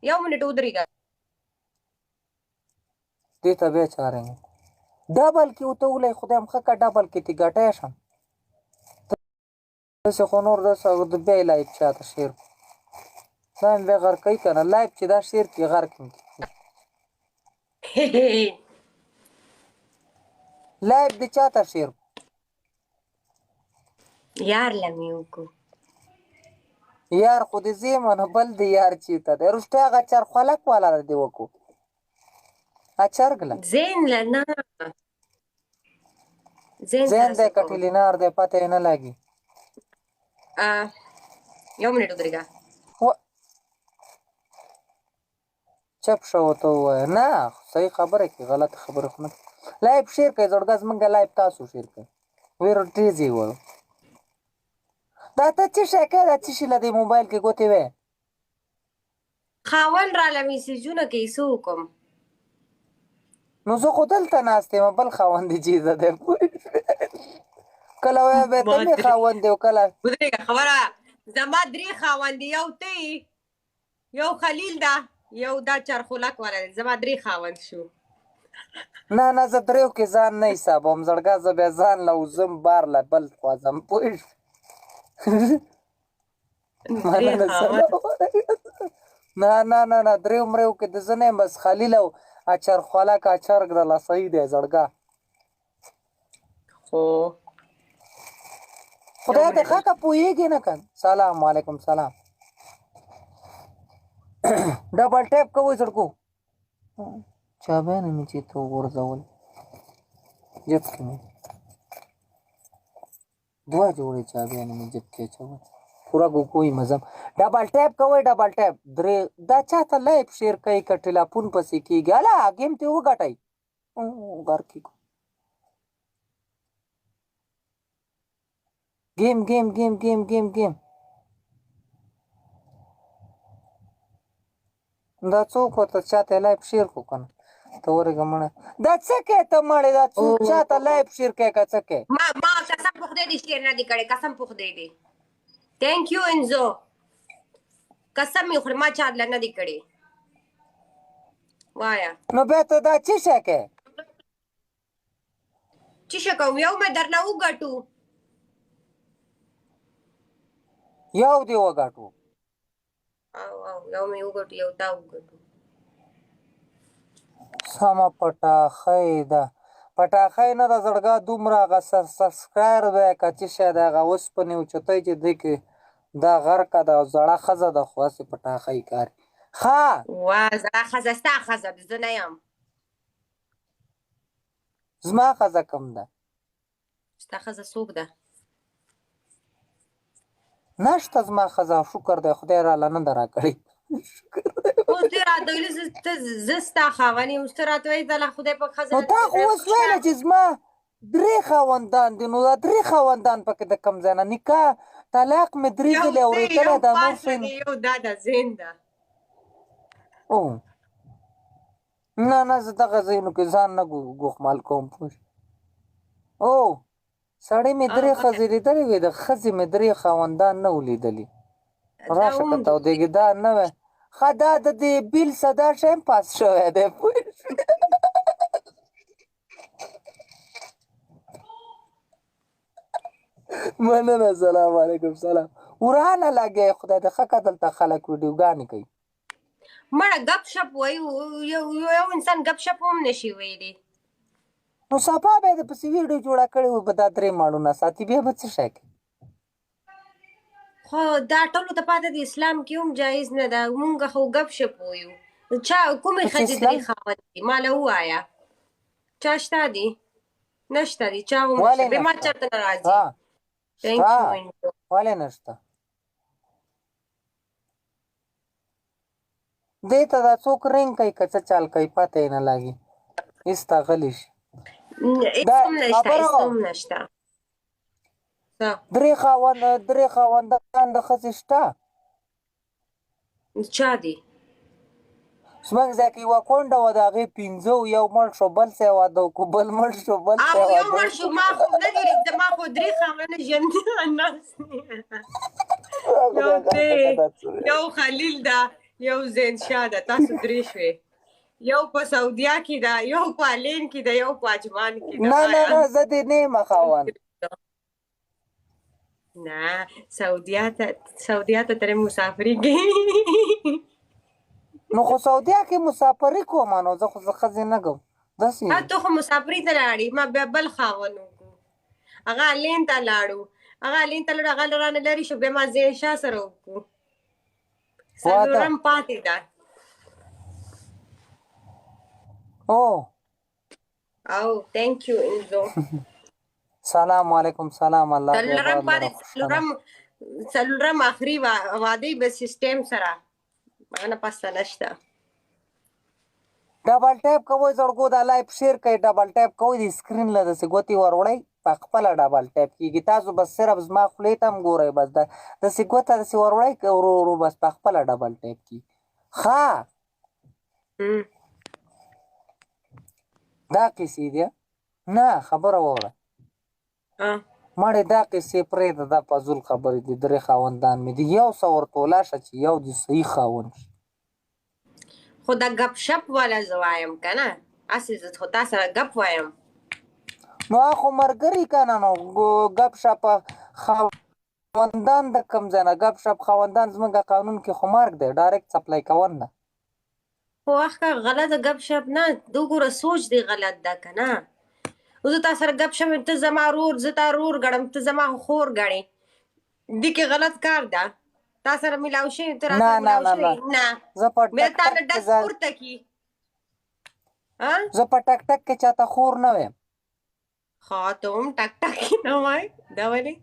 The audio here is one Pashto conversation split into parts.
یو منټ ودرېږه دې ته بیا چارنګ ډبل کې ورته ولی خدایم ښه که ډبل کې تې ګټی شم داسې خو نور داسې بیا یې لایف چاته شیر دا مې بیا غر کوي که نه لایف چې دا شیر کړي غر کړي لایف دې چاته شیر یار له مې وکړو یار خو دې زیمه نو بل دې یار چېرته دی رښتیا هغه چرخولک والا دې وکړو چرګله زین له نه زین زین سره دی څه که کوم ټیلینار دی پته یې نه لګي یو منټ ودرېږه چپ شو ورته ووایه نه صحیح خبره کې غلطه خبره خو نه لایف شیر کوي زړګه زمونږ لایف تاسو شیر کوي ویرو ټیزې وړو دا ته څه شی کوې دا څه شي له دې موبایل کې ګوتې وې خاوند راله میسیجونه کوي څه وکړم نو زه خو دلته ناست یم بل خاوند یې چېرته دی کله وایه بیا ته مې خاوند دی او کله ودرېږه خبره زما درې خاوند دي یو ته یو خلیل ده یو دا چرخولک والا دی زما درې خاوند شو نه نه زه دریو کې ځان نه حسابوم زړګه زه بیا ځان له وځم بار له بل خوا ځم پوه نه نه نه نه دریو مریو کې د زه نه یم بس خلیل او چرخولک چرګ دله صحیح دی زړګه خو خدای دې ښه که پوهېږي نه که سلام علیکم سلام ډبل ټیپ کوئ زړګو چابیانې مې چې ته وغورځول جب کې مې دوه جوړې چابیانې مې جب کې اچول پوره کوئی مزم ډبل ټیپ کوئ ډبل ټیپ درې دا چاته لایف شیر کوي که ټیلیفون پسې کېږي هله ګیم ترې وګټئ غر کې گیم گیم گیم گیم گیم گیم دا څوک ورته چاته لایف شیر کو کنه ته ورګه مړه دا څه کې ته مړې دا څوک چاته لایف شیر کوي که څه کوي ما قسم په خدای دې شیر نه دي کړی قسم په خدای دې تھینک یو انزو قسم مې خوري ما چا له نه دي کړی وایه نو بیا ته دا څه شی کوې څه شی کوم یو مې درنه وګټو یو دې وګټو یو مې وګټو یو تا وګټو سمه پټاخۍ ده پټاخۍ نه ده زړګه دومره هغه سبسکرایر دی که څه شی دی هغه اوسپنې اوچتۍ چې دی کې دا غرقه ده زړه ښځه ده خو هسې پټاخۍ کاري ښه وا زړه ښځه ستا ښځه ده زه نه یم زما ښځه کوم ده ستا ښځه څوک ده نشته زما ښځه شکر دی خدای راله نه ده راکړې اوس دې راته ویلي زه ستا خاوند یم اوس ته راته وایې زه له خدای پاک ښځه نو تا خو اوس ویله چې زما درې خاوندان دي نو دا درې خاوندان پکې د کوم ځای نه نکاح طلاق مې درې ځلې اورېدلی دا نور شی یو دا ده زین ده او نه نه زه دغه ځایونو کې ځان نه ګوښمال کوم پوه او سړی مې درې ښځې لیدلې وې د ښځې مې درې خاوندان نه و لیدلي راشه که تودېږي دا نه وی ښه دا د دې بیل صدا شی هم پاس شوی دی پوه مننه سلام علیکم سلام ورانه لګی خدای د ښه که دلته خلک ویډیوګانې کوي مړه ګپ شپ وایي یو انسان ګپ شپ هم نشي ویلی نو سبا به یې دپسې ویډیو جوړه کړې وي به دا درې ماړونه ساتي بیا به څه شی کوي خو دا ټولو ته پاته د اسلام کې هم جایز نه ده مونږ خو ګپ شپ وایو چا کومې ښځې درې خاوند دي ما له ووایه چا شته دي نشته دي چا هم نشته بې ما چېرته نه راځي ولې نشته دې ته دا څوک رنګ کوي که څه چال کوي پته یې نه لګي هېڅ ته غلی شي درې خاوندان د ښځې شته چا دي زموږ ځای کې یوه کونډه وه د هغې پنځه یو مړ شو بل ځای واده وکړو بل مړ شو بل ځای واده یو مړ شو ما خو نه دي زما خو درې خاوندونه ژوندي ناست یو خلیل ده یو زین شاه ده تاسو درې شوې یو په سعودیا کې ده یو په الین کې ده یو په اجمان کې ده نه نه نه زه دې نه یم خاوند نه سعودیا ته ترې مسافري کې نو خو سعودیا کې مسافري کوم نو زه خو ښځې نه کوم داسې ته خو مسافري ته لاړې ما بیا بل خاوند وکړو هغه الین ته لاړو هغه رانه لرې شو بیا ما زین شاه سره وکړو څلورم پاتې ده او تhank you انزو سلام علیکم سلام الله څلورم آخري واده به سیستم سره هغه پسته نشته ډبل ټیپ کوئ زړګو دا لایف شیر کوي ډبل ټیپ کوئ د سکرین له داسې ګوتې ور وړئ په خپله ډبل ټیپ کېږي تاسو بس صرف زما خولې ته هم ګورئ بس داسې ګوته داسې ور وړئ ورو ورو بس په خپله ډبل ټیپ کېږي ښه دا کیسې دي نه خبره واوره مړې دا کیسې پرېږده دا فضول خبرې دي درې خاوندان مې دي یو څه ورته ولاشه چې یو دې صحیح خاوند شي خو دا ګپ شپ والا زه وایم که نه هسې زه خو تا سره ګپ وایم نو خو ملګري که نه نو ګپ شپ خاوندان د کوم ځای نه ګپ شپ خاوندان زموږ قانون کې خو مرګ دی ډایرکټ سپلای کول نه خو اخکه غلطه ګپ شپ نه د وګوره سوچ دی غلط ده که نه زه تا سره ګپ شپ ته زما رور زه تا رور ګڼم ته زما خور ګڼې دې کې غلط کار ده تا سره ملاو شوي ته راته ملاو شوي نه بیا تا نه ډس پورته کي زه په ټک ټک کې چاته خور نه ویم ښه ته هم ټک ټک کې نه وایې دا ولې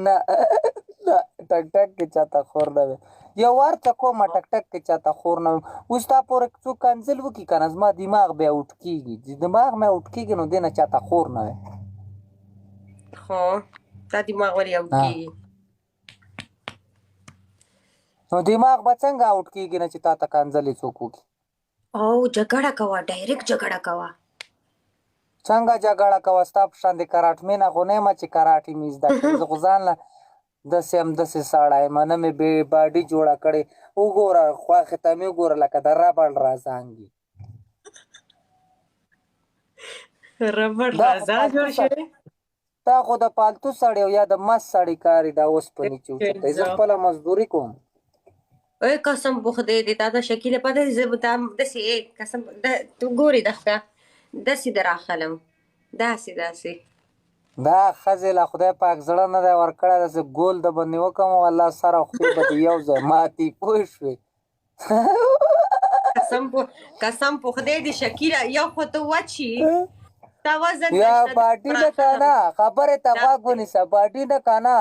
نه ټک ټک کې چاته خور نه ویم یو وار ته کومه ټک ټک کې چاته خور نه ویم اوس تا پورې څوک کنځل وکړي که نه زما دماغ بیا اوټ کېږي دماغ مې اوټ کېږي نو دې نه چاته خور نه ویم خو تا دماغ ولې اوټ کېږي نو دماغ به څنګه اوټ کېږي نه چې تا ته کنځلې څوک وکړي او جګړه کوه ډایرکټ جګړه کوه څنګه جګړه کوه ستا په شان د کراټمینه خو نه یم چې کراټې مې زده کړي زه خو ځان له داسې همداسې سړی یم نه مې بې باډي جوړه کړې وګوره خواښې ته مې وګوره لکه د ربړ رازانګي ربړ رازان جوړ شوی تا خو د پالتو سړی او یا د مست سړی کار دا اوسپنې چې اوچتئ زه خپله مزدوري کوم اوی قسم په خدای دې تا ته شکیله پته زه به تا داسې قسم تو ګورې دښته داسې در راخلم داسې دا ښځې له خدای پاک زړه نه دی ورکړی داسې ګول د به مې وکړم او الله سره خولې به دې یو ځای ماتي پوه شوې قسم په خدای دې شکیله یو خو ته وچي یا باډي نه که نه خبرې ته غوږ ونیسه باډي نه که نه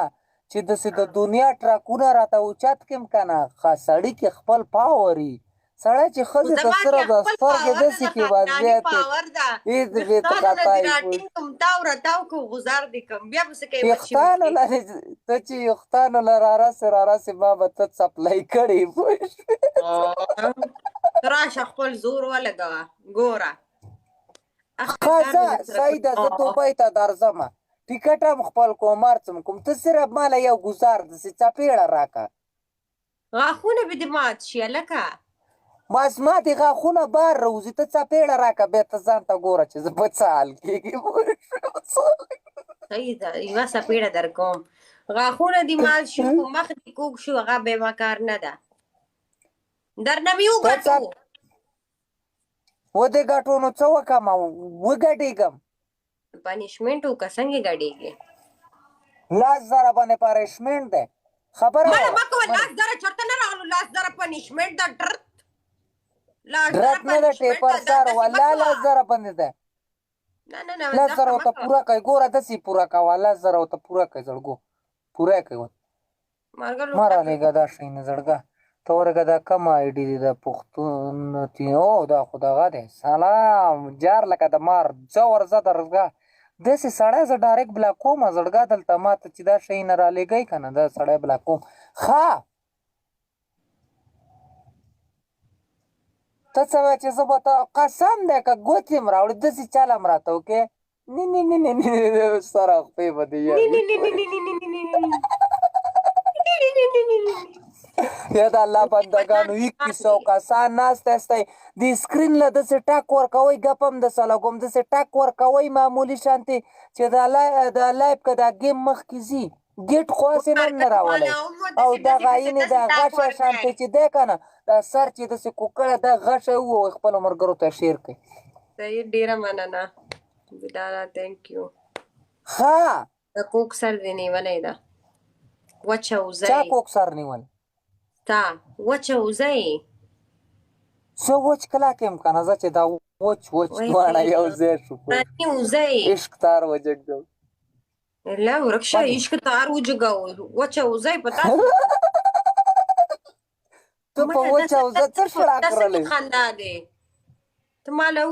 چې داسې د دنیا ټرکونه راته اوچت کړم که نه سړي کې خپل پاوري سړی چې ښځې ته صرف د سترګې داسې کې وضعیت هېڅ بېت خطایي ویښتانو لرې ته چې ویښتانو له راراسې ما به ته څپلی کړې پوه شوې راشه خپل زور ولګوه ګوره ښه ځه صحیح ده زه دوبۍ ته درځمه ټیکټ هم خپل کوم هر څه کوم ته صرف ماله یو ګزار داسې څپېړه راکړه غاښونه به دې مات شي هلکه بس ما دې غاښونه بار راوځي ته څپېړه راکړه بیا ته ځان ته ګوره چې زه په څه حال کېږي صحیح ده یوه څپېړه در کوم غاښونه دې مات شو مخ دې کوږ شو هغه بېمه کار نه ده درنه مې وګټو ودې ګټو نو څه وکړم وګټېږم پنشمنټ وکړه څنګه ګډېږي 10,000 باندې پنشمنټ دی خبره مړه مه کوه 10,000 چېرته نه راغلو 10,000 پنشمنټ ده ډرت ډرت نه ده ټیپر سر والله 10,000 باندې ده 10,000 ورته پوره کوي ګوره داسې پوره کوه 10,000 ورته پوره کوي زړګو پوره یې کوي مه رالېږه دا شی نه زړګه ته ورګه دا کوم آی ډي دی د پښتون او دا خو دغه دی سلام جار لکه د مار ځه ورځه درځه داسې سړی زه ډایرکټ بلاک کوم زړګه دلته ما ته چې دا شی نه رالېږئ که نه دا سړی بلاک کوم ښه ته څه وایې چې زه به ته قسم دی که ګوتې م راوړې داسې چل هم راته وکې سره خپې به دې یا د الله بندګانو 2100 کسان ناست استئ د سکرین له داسې ټک ورکوئ ګپ هم دسه لګوم داسې ټک ورکوئ معمولي شانتې چې د لایف که دا گیم مخکې ځي ګیټ خو هسې نه نه راولئ او دغه یعنې د غشه شانتې چې دی که نه دا سر چې داسې کوکړه دا غشه ووایي خپلو ملګرو ته شیر کړئ صحیح ډېره مننه بلاله تhank you ښه د کوک سر دې نیولی ده وچه وزه چا یې کوک سر نیول تا وچه وزه یې زه وچ کلاک یم که نه زه چې دا وچ دواړه یو ځای شو رانی وزه یې عشق تار وجګ لا ورک شه عشق تار وجګو وچه وزه یې په تاسو ته په وچه وزه څه شړا کړلی خندا دی ته ماله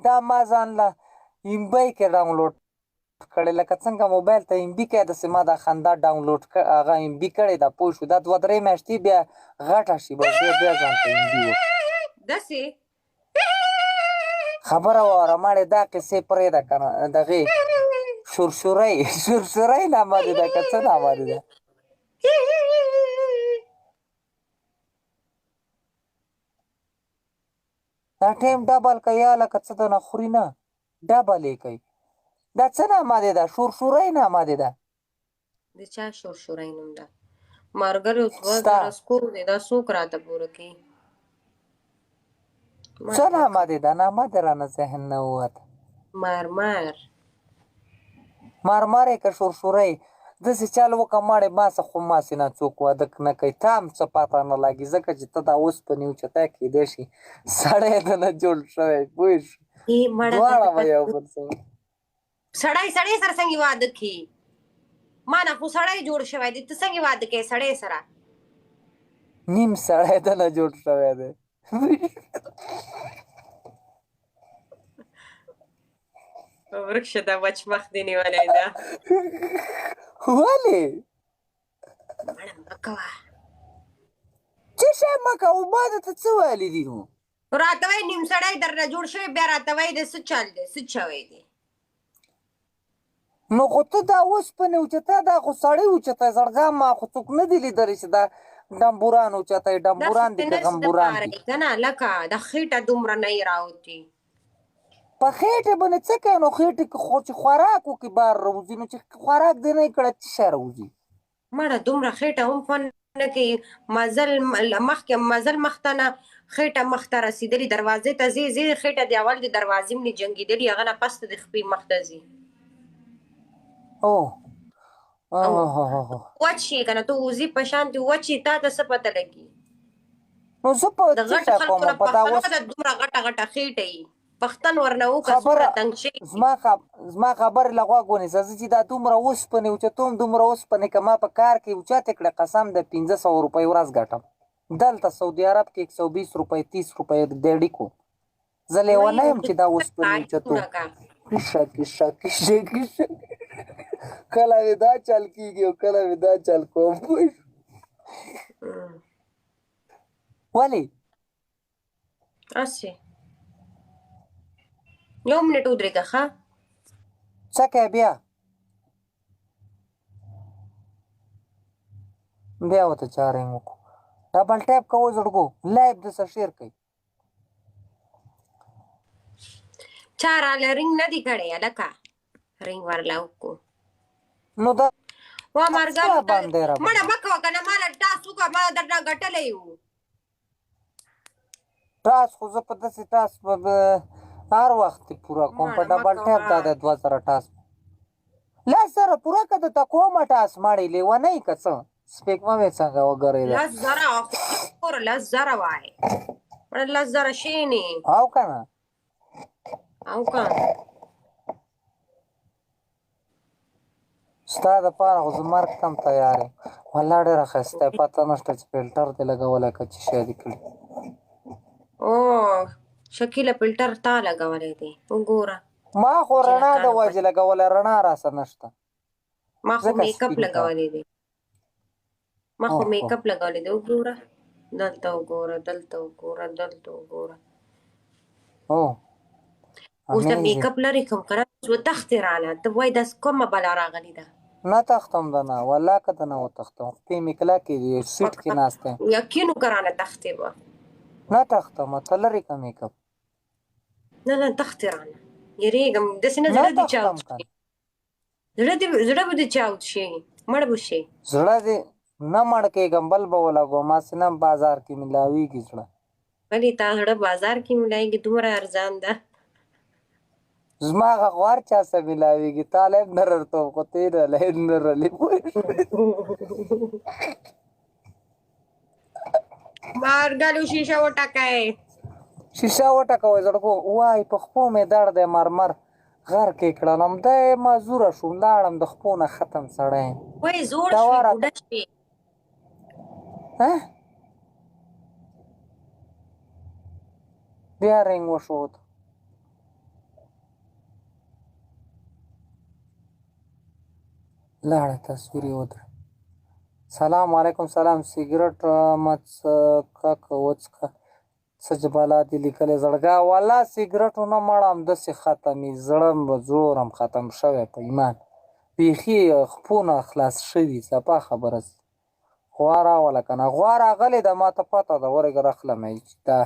دا ما ځان له ایمبی کې ډاونلوډ کړی لکه څنګه موبایل ته ایمبي کې داسې ما دا خندا ډاونلوډ هغه ایمبي کړې ده پوه شو دا 2-3 میاشتې بیا غټه شي بیا ځان ته ایمبي وکړي داسې خبره واوره ماړې دا قصې پرېږده که نه دغې شورشورۍ نامه دې ده که څه نامه دې ده دا ټایم ډبل که یا لکه څه دنه خوري نه ډبل یې کوي دا څه نامه دې ده شورشورۍ نامه دې ده د چا شورشورۍ نوم ده مارګرو 2000 سکور دی دا څوک راته پوره کوي څه نامه دې ده نامه دې رانه ذهن نه ووته مارمر یې که شورشورۍ داسې چل وکړه ماړې ما څه خو ماسې نه څوک واده نه کوي تا هم څه پته نه لګي ځکه چې ته دا اوسپنې اوچتی کېدی شي سړی د نه جوړ شوی پوه شو دواړه به یو بل سره سړی سره څنګه واده کوي ما نه خو سړی جوړ شوی دی ته څنګه واده کوې سړی سره نیم سړی د نه جوړ شوی دی ورک شه دا وچ مخ دې نیولی ده ولې مړه مه کوه څه شی مه کوه ما درته څه ویلي دي نو راته وایي نیم سړی درنه جوړ شوی بیا راته وایي د څه چل دی څه شوی دی نو خو ته دا اوسپنې اوچته دا خو سړی اوچتی زړګا ما خو څوک نه دي لیدلی چې دا ډمبوران اوچتی ډمبوران دي که غمبوران دي که نه لکه د خېټه دومره نه یې راوتي په خېټې باندې څه کوي نو خېټې کې خو چې خوراک وکړي بار راوځي نو چې خوراک دې نه یې کړه څه شی راوځي مړه دومره خېټه هم خوند نه کوي مزل مخته نه خېټه مخته رسېدلې دروازې ته ځې خېټه د اول د دروازې مې جنګېدلې هغه نه پس ته د خپې مخته ځي وچ شي که نه ته وزي په شانتې وچ یې تا ته څه پته لګي نو زه په د غټ خلکو نه پښتنو ته دومره غټه خېټه یي پښتن ورنه وکړه څومره تنګ شي زما خبرې له غوږ ونیسه زه چې دا دومره اوسپنې اوچتوم دومره اوسپنې که ما په کار کې اوچتې کړې قسم د 500 روپۍ ورځ ګټم دلته سعودي عرب کې 120 روپۍ 30 روپۍ د اړیکو زه لیونی یم چې دا اوسپنې اوچتوم کیشه کله مې دا چل کېږي او کله مې دا چل کوم ولې هسې یو منټ ودرېږه ښه څه کوې بیا ورته چا رنګ وکړو ډبل ټیپ کوو زړګو لایف دسه شیر کوي چا راله رنګ نه دی کړی هلکه رنګ ورله وکړو نو دا وا مارګر مړه مه کوه که نه ما نه ټاس وکړه ما درنه ګټلی وو ټاس خو زه په داسې ټاس هر وخت پوره کوم په ډبل ټیپ دا د 2000 ټاس 10,000 پوره که درته کومه ټاس مړې لیونی که څه سپېکمه مې څنګه وګرېده 10,000 وایي مړه 10,000 شینې او که نه او که ستا دپاره خو زه مرګ ته هم تیار یم والله ډېره ښایسته یې پته نشته چې فلټر دې لګولی که څه شی دې کړي او شکیله فلټر تا لګولی دی وګوره ما خو رڼا د وجې لګولی رڼا راسه نشته ما خو میکاپ لګولی دی وګوره دلته وګوره اوس د میکاپ لرې کوم که نه اوس و تختې راله ته وایي داسې کومه بلا راغلې ده نه تختم ده نه والله که ده نه وتښتم خپې مې کلکې دي سیټ کې ناست یم یقین وکړه تختې به نه تختم ته لرې که میک اپ نه تختې رانه یریږم داسې نه نه زړه دې تختم چاود که شي زړه به دې چاود شي مړ به شي زړه دې نه مړ کېږم بل به ولګوم هسې نه بازار کې ملاویږي زړه ولې تا زړه بازار کې ملایږي دومره ارزان ده زما هغه غوار چا سره ملاویږي تاله هم نه ررتوم خو ته یې رلی هم نه رلی پوه شوې مارګلو شیشه وټکئ شیشه وټکوئ زړګو وای په خپو مې درد دی مرمر غر کې کړلم دی مزوره شوم لاړم د خپو نه ختم سړی یم وای زوړ دوا شوي راته بوډه شوي بیا رنګ وشود لاړه تصویر یې ودرې سلام علیکم سلام سګرټ مه څکه که وڅکه څه چې بلا دې لیکلی زړګا والله سګرټو نه مړم داسې ختمې زړه زورم ختم شوی په ایمان بیخي خپونه خلاص شوي صفا خبره غوا راوله که نه غوا راغلې ده ما ته پته ده ورېږه رخلم یې چې دا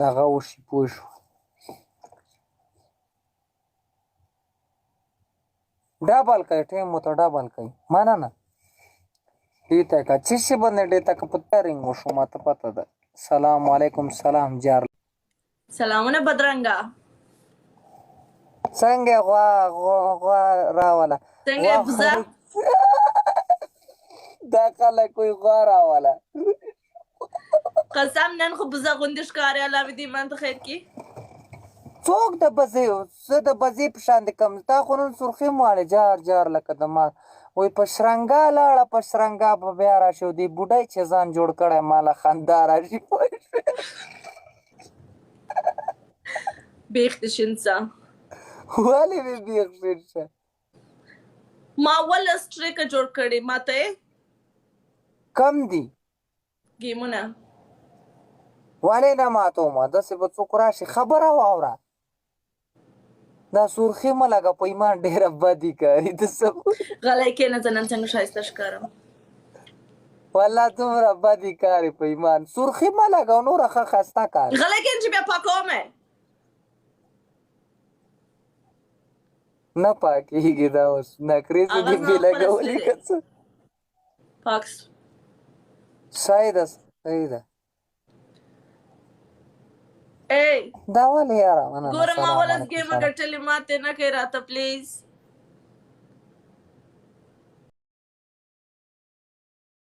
دغه وشي پوه شو ډبل کوي ټیم مو ته ډبل کوي مننه ډېته که څه شي باندې ډېته که په ترینګ وشو ما ته پته ده سلام علیکم سلام جار سلامونه بدرنګه څنګه غوا راوله څنګه بزه دا خلک کوئی غوا راوله قسم نن خو بزه غوندې ښکارې الله مې دې ایمان ته خیر کړي څوک د بزې زه د بزې په شان د کم تا خو نن سرخي مواړې جار جار لکه د مار وایي په شرنګا لاړه په شرنګا به بیا راشي دې بوډۍ چې ځان جوړ کړی ماله خندا راشي پوه شوې بیخ دې شین څه ولې مې بیخ شین شه ما ولس ټریکه جوړ کړې ما ته کم دي ګیمونه ولې نه ماتومه داسې به څوک راشي خبره واوره دا سرخي مه لګه په ایمان ډېره بدي کوي د څه غلی کښېنه زه نن څنګه ښایسته ښکارم والله دومره بدي کاري په ایمان سرخي مه لګه نوره ښه ښایسته کار غلی کښېنه چې بیا پاکوم نه پاکېږي دا اوس نکریزې دې بې لګولي که څه پاک صحیح ده صحیح ده ای دا ولې یاره مننه ګوره ما سلام ولس علیکم ګیمه سلام ګټلې ماتې نه کوې راته پلیز